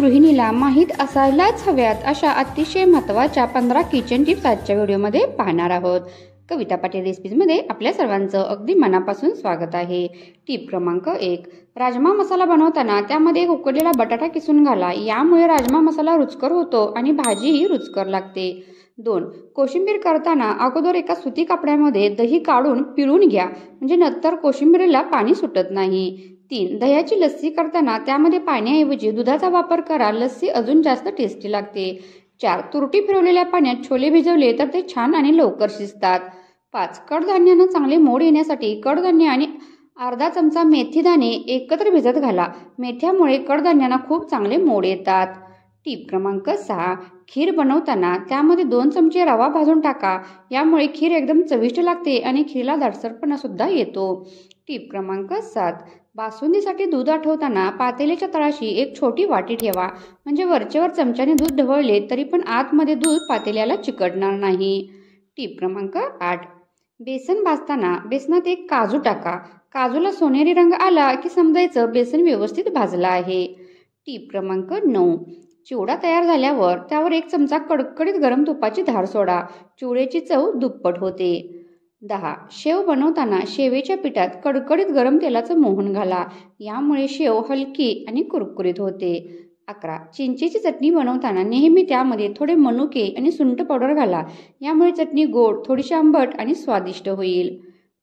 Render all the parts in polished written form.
गृहिणीला माहीत असायलाच हव्यात अशा अतिशय महत्त्वाच्या 15 किचन टिप्स आजच्या व्हिडिओमध्ये पाहणार आहोत। कविता पाटील रेसिपीजमध्ये आपल्या सर्वांचं अगदी मनापासून स्वागत आहे। टिप क्रमांक 1, राजमा मसाला बनवताना त्यामध्ये एक उकडलेला बटाटा किसून घाला, यामुळे राजमा मसाला रुचकर होतो आणि भाजीही रुचकर लागते। 2, कोशिंबीर करताना अगोदर एका सुती कपड्यामध्ये दही काढून पिळून घ्या, म्हणजे नंतर कोशिंबीरीला पाणी सुटत नाही। 3, दह्याची लस्सी करताना त्यामध्ये पाण्याऐवजी दुधाचा वापर करा, लस्सी अजून जास्त टेस्टी लागते। 4, तुरटी फिरवलेल्या पाण्यात छोले भिजवले तर ते छान आणि लवकर शिजतात। 5, कडधान्यांना चांगले मोड येण्यासाठी कडधान्य आणि अर्धा चमचा मेथी दाणे एकत्र भिजत घाला, मेथ्यामुळे कडधान्यांना खूप चांगले मोड येतात। टिप क्रमांक 6, खीर बनवताना त्यामध्ये 2 चमचे रवा भाजून टाका, यामुळे खीर एकदम चविष्ट लागते आणि खीरला दाटसरपणा सुद्धा येतो। टिप क्रमांक 7, बासुंदीसाठी दूध आटवताना पातेल्याच्या तळाशी एक छोटी वाटी ठेवा, म्हणजे वरचेवर चमच्याने दूध ढवळले तरी पण आतमध्ये दूध पातेल्याला चिकटणार नाही। टिप क्रमांक 8, बेसन भाजताना बेसनात एक काजू टाका, काजूला सोनेरी रंग आला की समजायचं बेसन व्यवस्थित भाजलं आहे। टिप क्रमांक 9, चिवडा तयार झाल्यावर त्यावर 1 चमचा कडकडीत गरम तुपाची धार सोडा, चिवड्याची चव दुप्पट होते। 10, शेव बनवताना शेवेच्या पिठात कडकडीत गरम तेलाचं मोहन घाला, यामुळे शेव हलकी आणि कुरकुरीत होते। 11, चिंचेची चटणी बनवताना नेहमी त्यामध्ये थोडे मनुके आणि सुंठ पावडर घाला, यामुळे चटणी गोड, थोडीशी आंबट आणि स्वादिष्ट होईल।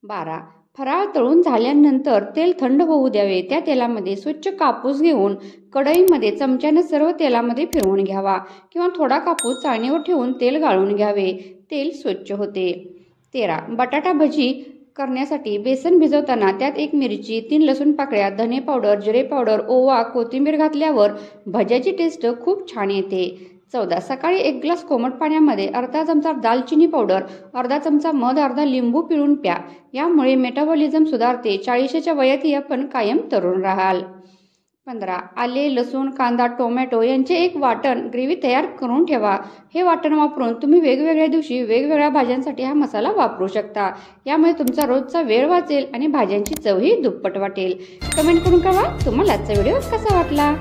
12, फराळ तळून झाल्यानंतर तेल थंड होऊ द्यावे, त्या तेलामध्ये स्वच्छ कापूस घेऊन कढईमध्ये चमच्याने सर्व तेलामध्ये फिरवून घ्यावा किंवा थोडा कापूस चाळणीवर ठेवून तेल गाळून घ्यावे, तेल स्वच्छ होते। 13, बटाटा भजी करण्यासाठी बेसन भिजवताना त्यात 1 मिरची, 3 लसूण पाकळ्या, धने पावडर, जिरे पावडर, ओवा, कोथिंबीर घातल्यावर भज्याची टेस्ट खूप छान येते। 14, सकाळी 1 ग्लास कोमट पाण्यामध्ये अर्धा चमचा दालचिनी पावडर, अर्धा चमचा मध, अर्धा लिंबू पिळून प्या, यामुळे मेटाबॉलिझम सुधारते, 40च्या वयातही आपण कायम तरुण राहाल। 15, आले, लसूण, कांदा, टोमॅटो यांचे एक वाटण ग्रेव्ही तयार करून ठेवा, हे वाटण वापरून तुम्ही वेगवेगळ्या दिवशी वेगवेगळ्या भाज्यांसाठी हा मसाला वापरू शकता, यामुळे तुमचा रोजचा वेळ वाचेल आणि भाज्यांची चवही दुप्पट वाटेल। कमेंट करून कळवा तुम्हाला आजचा व्हिडिओ कसा वाटला।